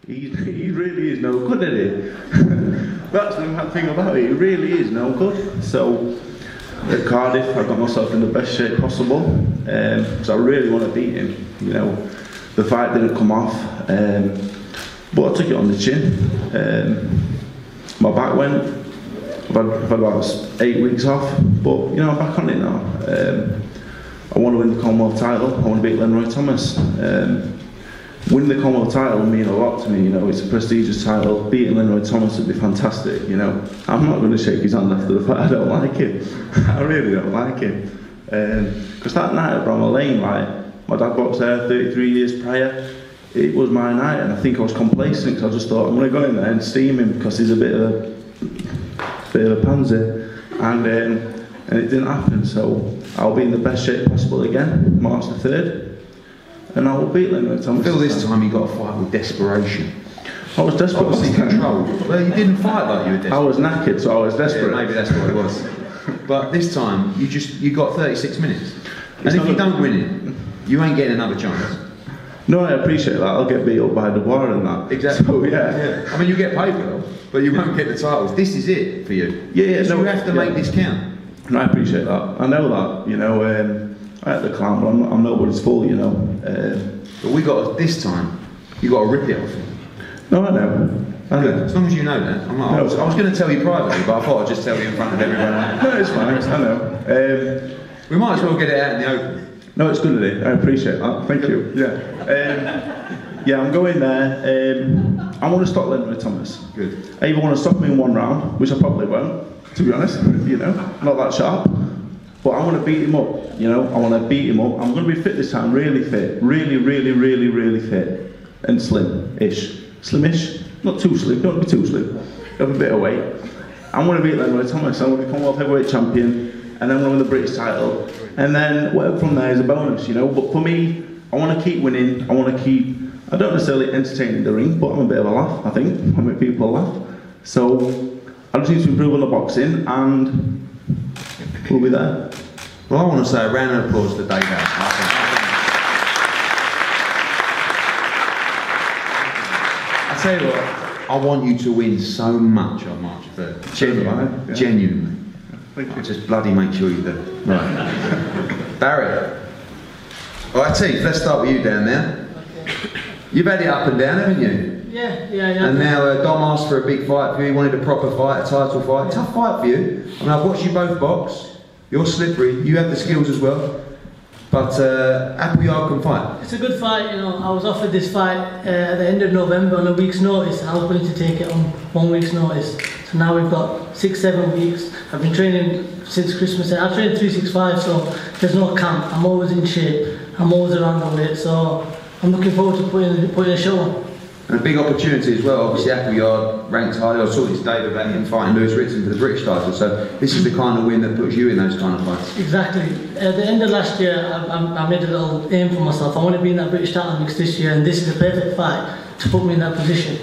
He really is no good at it. That's the mad thing about it. He really is no good. So at Cardiff, I got myself in the best shape possible because I really want to beat him. You know, the fight didn't come off, but I took it on the chin. My back went. I've had about 8 weeks off, but you know, I'm back on it now. I want to win the Commonwealth title. I want to beat Leroy Thomas. Winning the Commonwealth title will mean a lot to me. You know, it's a prestigious title. Beating Leroy Thomas would be fantastic. You know, I'm not going to shake his hand after the fight. I don't like it. I really don't like it. Because that night at Bramall Lane, like, my dad boxed there 33 years prior. It was my night, and I think I was complacent because I just thought I'm going to go in there and steam him because he's a bit of a pansy, and it didn't happen. So I'll be in the best shape possible again, March the 3rd. And I will beat Leroy Thomas. I feel this time you got to fight with desperation. I was desperate. Obviously controlled. Well, you didn't fight like you were desperate. I was knackered, so I was desperate. Yeah, maybe that's what it was. But this time, you got 36 minutes. And if you don't win it, you ain't getting another chance. No, I appreciate that. I'll get beat up by Dubois and that. Exactly. So, yeah. I mean, you get paid well, but you won't get the titles. This is it for you. Yeah. So you have to make this count. No, I appreciate that. I know that. You know, I had the clown, but I'm nobody's fool, you know. But we got this time. You got to rip it off him. No, I know. As long as you know that. I was going to tell you privately, but I thought I'd just tell you in front of everyone. No, it's fine. I know. We might as well get it out in the open. No, it's good of it. I appreciate that. Thank you. Yeah. Yeah, I'm going there. I want to stop Leroy Thomas. Good. I either want to stop him in 1 round, which I probably won't, to be honest. You know, not that sharp. But I want to beat him up, you know, I want to beat him up. I'm going to be fit this time, really fit. Really fit. And slim-ish. Slim-ish? Not too slim, don't be too slim. Have a bit of weight. I'm going to beat Leroy Thomas, I'm going to become World Heavyweight Champion, and then I'm going to win the British title. And then whatever from there is a bonus, you know. But for me, I want to keep winning. I don't necessarily entertain the ring, but I'm a bit of a laugh, I think. I make people laugh. So, I just need to improve on the boxing, and we'll be there. Well, I want to say a round of applause to Dave House. I tell you what, I want you to win so much on March 3rd. Genuinely. Genuinely. Thank you. Just bloody make sure you do. Right. Barry. Alright, Teeth, let's start with you down there. Okay. You've had it up and down, haven't you? Yeah. And now Dom asked for a big fight for you. He wanted a proper fight, a title fight. Tough fight for you. I mean, I've watched you both box. You're slippery. You have the skills as well. But Appleyard can fight. It's a good fight, you know. I was offered this fight at the end of November on a week's notice. I was willing to take it on 1 week's notice. So now we've got 6-7 weeks. I've been training since Christmas. I've trained 365, so there's no camp. I'm always in shape. I'm always around the weight. So I'm looking forward to putting a show on. And a big opportunity as well. Obviously, Appleyard ranked highly. I was talking to Dave about him fighting Lewis Ritson for the British title. So this is the kind of win that puts you in those kind of fights. Exactly. At the end of last year, I made a little aim for myself. I want to be in that British title mix this year, and this is the perfect fight to put me in that position.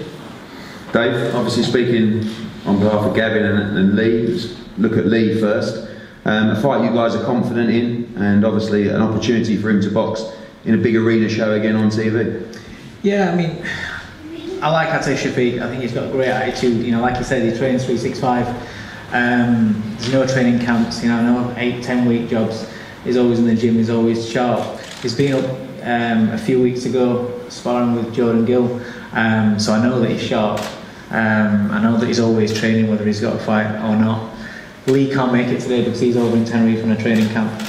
Dave, obviously speaking on behalf of Gavin and Lee, let's look at Lee first. A fight you guys are confident in, and obviously an opportunity for him to box in a big arena show again on TV. Yeah, I mean, I like Ate Shafiq. I think he's got a great attitude. You know, like you said, he trains 365. There's no training camps. You know, no 8-10 week jobs. He's always in the gym. He's always sharp. He's been up a few weeks ago sparring with Jordan Gill. So I know that he's sharp. I know that he's always training, whether he's got a fight or not. Lee can't make it today because he's over in Tenerife on a training camp.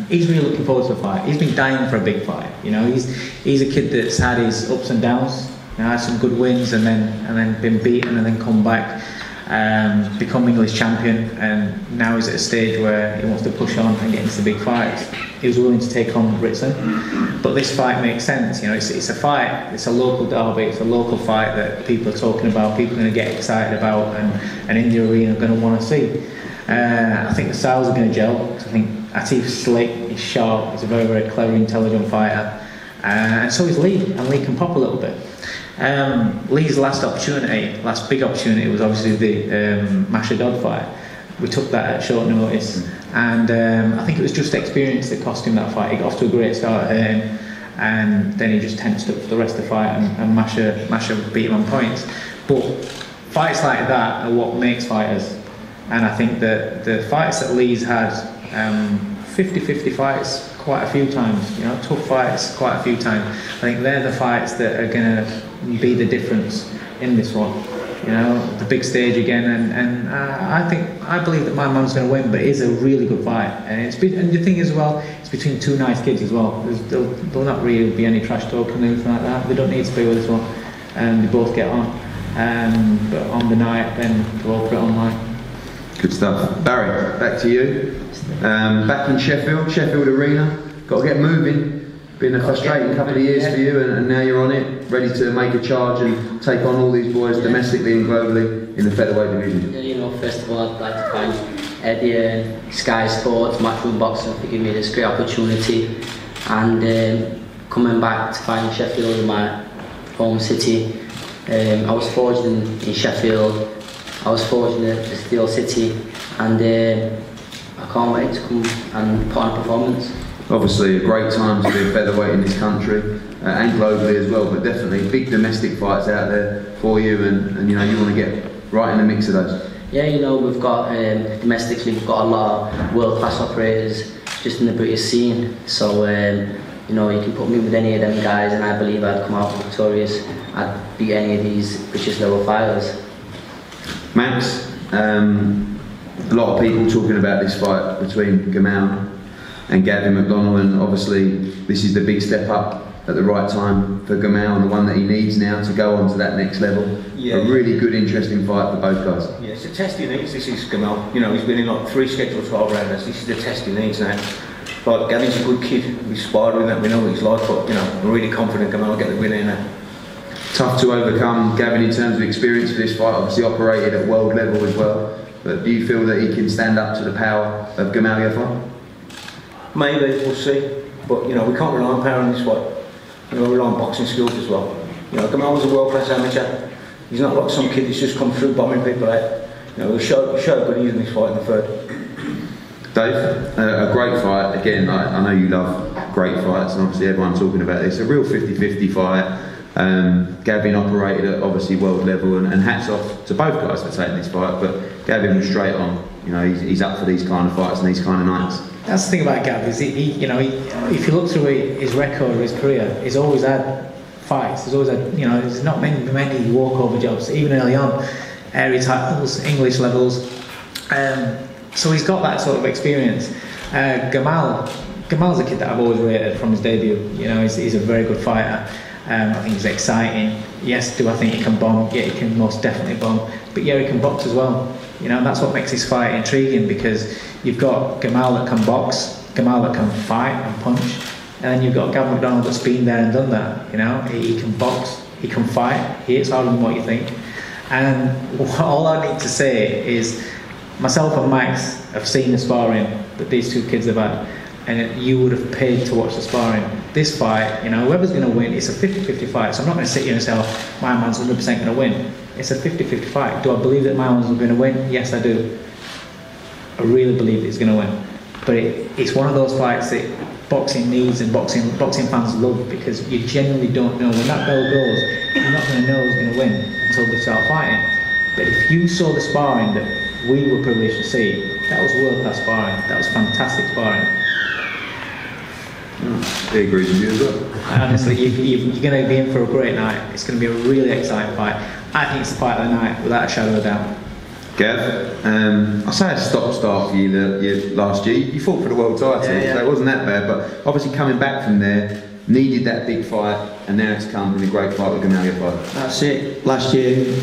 He's really looking forward to the fight. He's been dying for a big fight. You know, he's a kid that's had his ups and downs. You know, had some good wins and then been beaten and then come back, become English champion, and now he's at a stage where he wants to push on and get into the big fights. He was willing to take on Ritson, but this fight makes sense. You know, it's a fight. It's a local derby. It's a local fight that people are talking about. People are going to get excited about, and in the arena are going to want to see. I think the styles are going to gel. I think Atif's slick, he's sharp, he's a very, very clever, intelligent fighter. And so is Lee, and Lee can pop a little bit. Lee's last big opportunity was obviously the Masha Dodd fight. We took that at short notice, and I think it was just experience that cost him that fight. He got off to a great start at him. and then he just tensed up for the rest of the fight and Masha beat him on points. But fights like that are what makes fighters, and I think that the fights that Lee's had, 50-50 fights quite a few times, tough fights quite a few times. I think they're the fights that are going to be the difference in this one. The big stage again, and I believe that my man's going to win, but it is a really good fight, and the thing is, well, it's between two nice kids as well. There'll not really be any trash talking or anything like that. They don't need to be with this one, and they both get on. But on the night, then they'll all put it online. Good stuff. Barry, back to you. Back in Sheffield Arena. Got to get moving. Been a frustrating couple of years for you, and now you're on it, ready to make a charge and take on all these boys domestically and globally in the featherweight division. Yeah, first of all, I'd like to thank Eddie and Sky Sports, Matchroom Boxing for giving me this great opportunity, and coming back to fight in Sheffield in my home city. I was forged in Sheffield. I was forged in the Steel City, and I can't wait to come and put on a performance. Obviously a great time to be a featherweight in this country and globally as well, but definitely big domestic fights out there for you, and you want to get right in the mix of those. Yeah, we've got domestically, we've got a lot of world-class operators just in the British scene, so you can put me with any of them guys, and I believe I'd come out victorious. I'd beat any of these British level fighters. Max, a lot of people talking about this fight between Gamal and Gavin McDonnell, and obviously this is the big step up at the right time for Gamal, and the one that he needs now to go on to that next level. Yeah. A really good, interesting fight for both guys. Yeah, it's a test he needs. This is Gamal. He's been in like 3 scheduled 12 rounders. This is the test he needs now. Like, Gavin's a good kid. We sparred with him. We know what he's like, but we're really confident Gamal will get the win here now. Tough to overcome Gavin in terms of experience for this fight. Obviously operated at world level as well. But do you feel that he can stand up to the power of Gamal Yafai? Maybe, we'll see. But we can't rely on power in this fight. We rely on boxing skills as well. Gamal was a world-class amateur. He's not like some kid that's just come through bombing people out. We'll show good he's in this fight in the third. Dave, a great fight. Again, I know you love great fights, and obviously everyone's talking about this. A real 50-50 fight. Gavin operated at obviously world level, and hats off to both guys for taking this fight, but Gavin was straight on. He's up for these kind of fights and these kind of nights. That's the thing about Gav, is if you look through his record of his career, he's always had fights. He's always had, there's not many walkover jobs, even early on, area titles, English levels. So he's got that sort of experience. Gamal's a kid that I've always rated from his debut. He's a very good fighter. I think he's exciting. Yes, do I think he can bomb? Yeah, he can most definitely bomb. But yeah, he can box as well. And that's what makes his fight intriguing, because you've got Gamal that can box, Gamal that can fight and punch, and then you've got Gavin McDonnell that's been there and done that. He can box, he can fight, he hits harder than what you think. And all I need to say is, myself and Max have seen the sparring that these two kids have had, and you would have paid to watch the sparring. This fight, whoever's going to win, it's a 50-50 fight, so I'm not going to sit here and say, my man's 100% going to win. It's a 50-50 fight. Do I believe that my man's going to win? Yes, I do. I really believe that he's going to win. But it's one of those fights that boxing needs and boxing fans love, because you genuinely don't know. When that bell goes, you're not going to know who's going to win until they start fighting. But if you saw the sparring that we were privileged to see, that was world-class sparring. That was fantastic sparring. He agrees with you as well. Honestly, you're going to be in for a great night. It's going to be a really exciting fight. I think it's the fight of the night, without a shadow of a doubt. Gav, I say a stop-start for you last year. You fought for the world title, so it wasn't that bad. But obviously coming back from there, needed that big fight, and now it's come in a great fight with Gamal Yafai. That's it. Last year,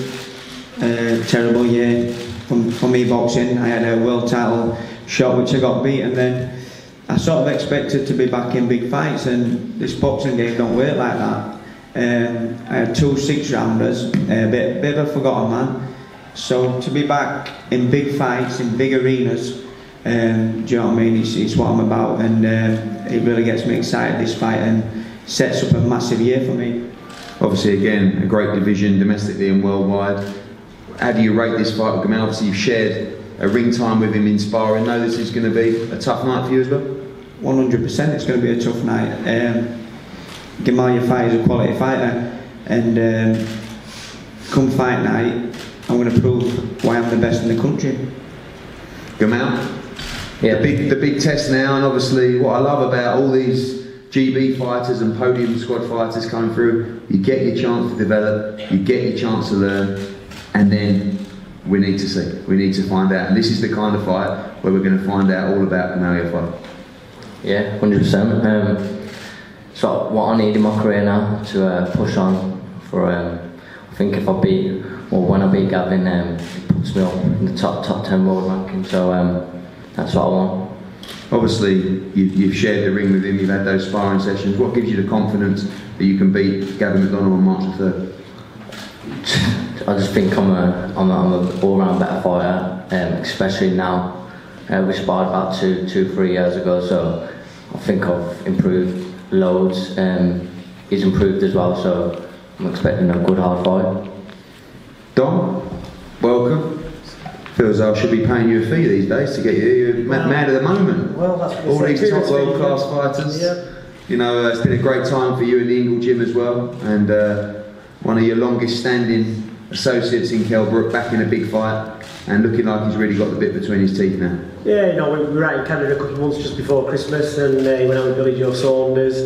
terrible year for me boxing. I had a world title shot which I got beat, and then I sort of expected to be back in big fights, and this boxing game don't work like that. I had 2 6-rounders, a bit of a forgotten man. So to be back in big fights, in big arenas, do you know what I mean? It's what I'm about, and it really gets me excited, this fight, and sets up a massive year for me. Obviously, again, a great division domestically and worldwide. How do you rate this fight with Gamal? Obviously, you've shared a ring time with him in sparring. Know this is going to be a tough night for you as well? 100%, it's going to be a tough night. Gamal fight is a quality fighter, and come fight night, I'm going to prove why I'm the best in the country. Gamal? Yeah. The big test now, and obviously what I love about all these GB fighters and podium squad fighters coming through, you get your chance to develop, you get your chance to learn, and then we need to see, we need to find out. And this is the kind of fight where we're going to find out all about Gamal fight. Yeah, 100%. So what I need in my career now to push on for, I think if I beat, or when I beat Gavin, it puts me up in the top 10 world ranking, so that's what I want. Obviously, you've shared the ring with him, you've had those sparring sessions. What gives you the confidence that you can beat Gavin McDonald on March the 3rd? I just think I'm a all-round better fighter, especially now. We sparred about 2-3 years ago, so I think I've improved loads. He's improved as well, so I'm expecting a good hard fight. Dom, welcome. Feels I should be paying you a fee these days to get you. You're mad at the moment. Well, that's all these top world-class fighters. Yeah. You know, it's been a great time for you in the Ingle Gym as well, and one of your longest-standing associates in Kell Brook back in a big fight, and looking like he's really got the bit between his teeth now. Yeah, you know, we were out in Canada a couple of months just before Christmas, and he went out with Billy Joe Saunders.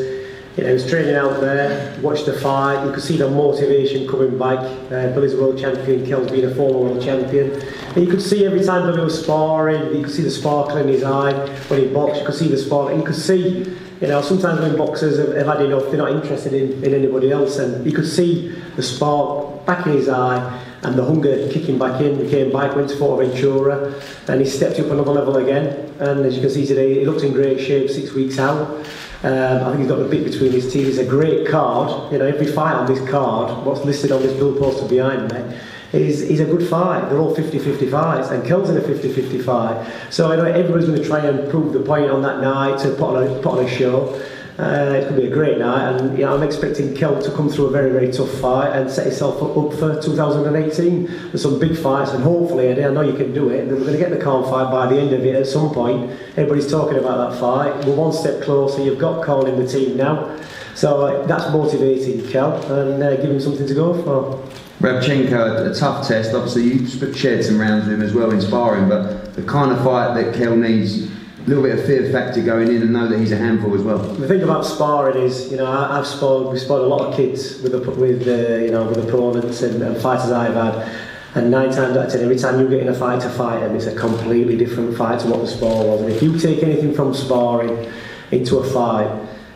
You know, he was training out there, watched the fight, you could see the motivation coming back. Billy's a world champion, Kell's been a former world champion. And you could see every time Billy was sparring, you could see the sparkle in his eye. When he boxed, you could see the sparkle. And you could see, you know, sometimes when boxers have had enough, they're not interested in anybody else. And you could see the spark back in his eye and the hunger kicking back in. He came back, went to Ventura, and he stepped up another level again. And as you can see today, he looks in great shape 6 weeks out. I think he's got the bit between his teeth. It's a great card. You know, every fight on this card, what's listed on this bill poster behind me, is a good fight. They're all 50-50 fights, and Kell's in a 50-50 fight. So I know everybody's going to try and prove the point on that night to put on a show. It's going to be a great night, and you know, I'm expecting Kell to come through a very, very tough fight and set himself up for 2018 with some big fights, and hopefully, I know you can do it, and we're going to get the Khan fight by the end of it at some point. Everybody's talking about that fight. We're one step closer. You've got Khan in the team now, so that's motivating Kell, and give him something to go for. Rabchenko, a tough test. Obviously, you shared some rounds with him as well in sparring, but the kind of fight that Kell needs, a little bit of fear factor going in, and know that he's a handful as well. The thing about sparring is, you know, we've sparred a lot of kids with opponents and fighters I've had, and 9 times out of 10, every time you get in a fight to fight them, it's a completely different fight to what the spar was. And if you take anything from sparring into a fight,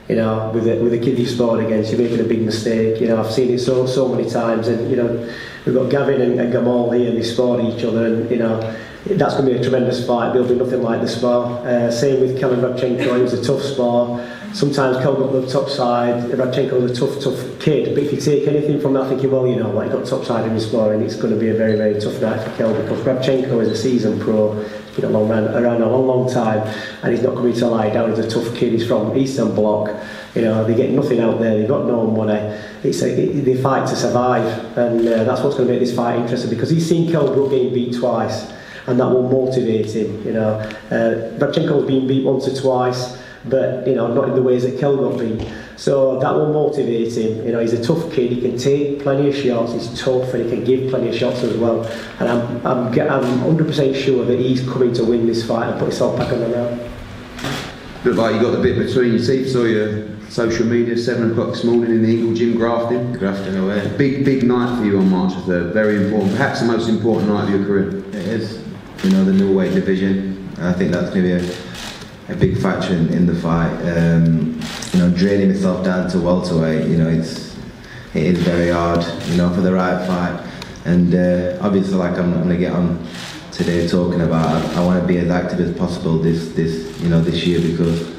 you know, with a kid you sparred against, you're making a big mistake. You know, I've seen it so many times, and you know, we've got Gavin and Gamal here, and they sparred each other, and you know, that's going to be a tremendous fight. There'll be nothing like the spar. Same with Kell and Rabchenko. It was a tough spar. Sometimes Kell got the top side. Rabchenko was a tough kid. But if you take anything from that, thinking, well, you know, like got top side in his sparring, it's going to be a very, very tough night for Kell, because Rabchenko is a seasoned pro. He's been around a long time, and he's not coming to lie down. He's a tough kid. He's from Eastern Bloc. You know, they get nothing out there. They've got no money. They fight to survive, and that's what's going to make this fight interesting, because he's seen Kell Brook getting beat twice, and that will motivate him. You know, Rabchenko's been beat once or twice, but you know, not in the ways that Kell got beat. So that will motivate him. You know, he's a tough kid. He can take plenty of shots. He's tough, and he can give plenty of shots as well. And I'm 100% sure that he's coming to win this fight and put himself back on the round. Looked like you got the bit between your teeth. Saw your social media 7 o'clock this morning in the Ingle Gym grafting away. Big night for you on March the 3rd. Very important. Perhaps the most important night of your career. It is. You know, the new weight division. I think that's going to be a big factor in the fight. You know, draining myself down to welterweight. You know, it is very hard. You know, for the right fight. And obviously, like I'm going to get on today talking about, I want to be as active as possible this year, because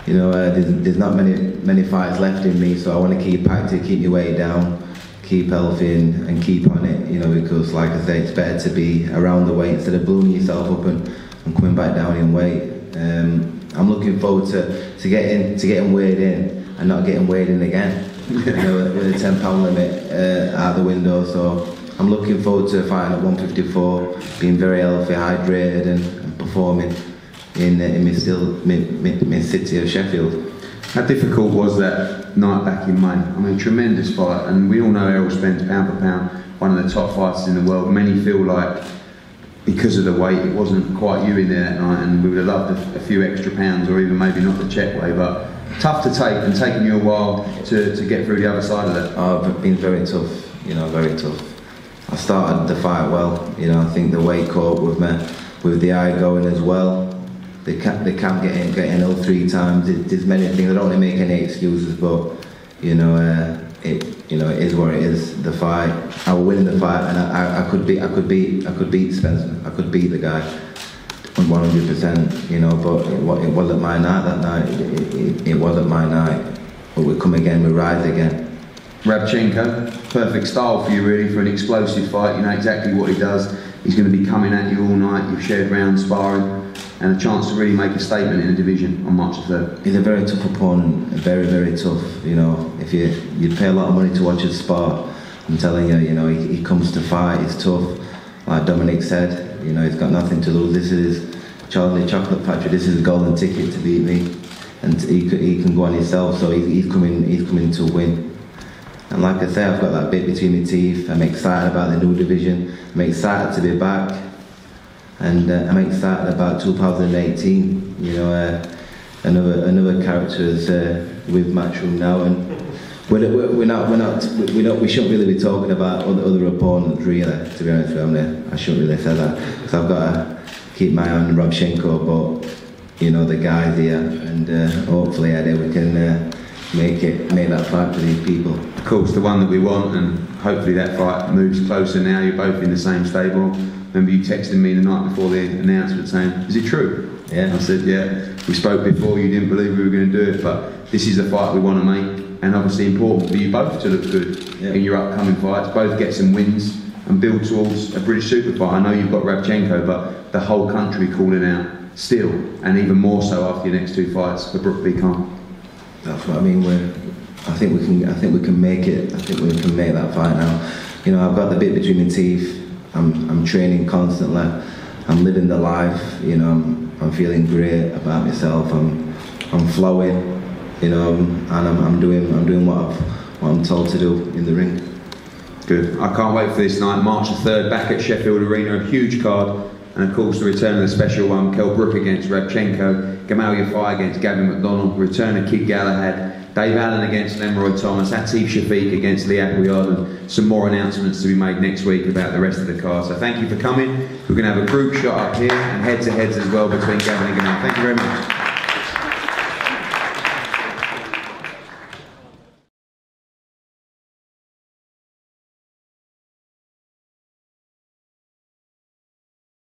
you know, there's not many fights left in me, so I want to keep active, keep your weight down, keep healthy, and keep on it. You know, because like I say, it's better to be around the weight instead of ballooning yourself up and coming back down in weight. I'm looking forward to getting weighed in and not getting weighed in again. You know, with a 10-pound limit out the window. So I'm looking forward to fighting at 154, being very healthy, hydrated, and performing in my city of Sheffield. How difficult was that night back in May. I mean, tremendous fight, and we all know Errol Spence, pound for pound, one of the top fighters in the world. Many feel like because of the weight, it wasn't quite you in there that night, and we would have loved a few extra pounds, or even maybe not the check way, but tough to take, and taken you a while to get through the other side of that. Oh, it's been very tough, you know, very tough. I started the fight well, you know, I think the weight caught with me, with the eye going as well. They can't get ill 3 times. There's many things, I don't want to make any excuses, but, you know, it is what it is. The fight, I will win the fight, and I could beat Spencer. I could beat the guy 100%, you know. But it wasn't my night that night. It wasn't my night. But we come again, we rise again. Rabchenko, perfect style for you really for an explosive fight. You know exactly what he does. He's going to be coming at you all night. You've shared rounds sparring, and a chance to really make a statement in the division on March the 3rd. He's a very tough opponent, very, very tough. You know, if you'd pay a lot of money to watch his spar, I'm telling you, you know, he comes to fight, he's tough. Like Dominic said, you know, he's got nothing to lose. This is Charlie Chocolate Factory, this is a golden ticket to beat me. And he can go on himself, so he's coming to win. And like I say, I've got that bit between my teeth. I'm excited about the new division. I'm excited to be back. And I'm excited about 2018. You know, another character is with Matchroom now, and we shouldn't really be talking about other opponents, really. To be honest with you, I shouldn't really say that, because I've got to keep my eye on Rabchenko. But you know, the guys here, and hopefully, Eddie, we can make that fight for these people. Of course, the one that we want, and hopefully that fight moves closer now. You're both in the same stable. Remember you texted me the night before the announcement saying, "Is it true?" Yeah. I said, "Yeah." We spoke before. You didn't believe we were going to do it, but this is the fight we want to make, and obviously important for you both to look good in your upcoming fights. Both get some wins and build towards a British super fight. I know you've got Rabchenko, but the whole country calling out still, and even more so after your next 2 fights for Brook v. Khan. That's what I mean. I think we can make it. I think we can make that fight now. You know, I've got the bit between my teeth. I'm training constantly. I'm living the life. You know, I'm feeling great about myself. I'm flowing. You know, and I'm doing what I'm told to do in the ring. Good. I can't wait for this night, March the 3rd, back at Sheffield Arena, a huge card. And of course the return of the special one, Kell Brook against Rabchenko, Gamal Yafai against Gavin McDonald, return of Kid Galahad, Dave Allen against Lemroy Thomas, Atif Shafiq against Lee Aguilar, and some more announcements to be made next week about the rest of the card. So thank you for coming. We're going to have a group shot up here and head-to-heads as well between Gavin and Gamal. Thank you very much.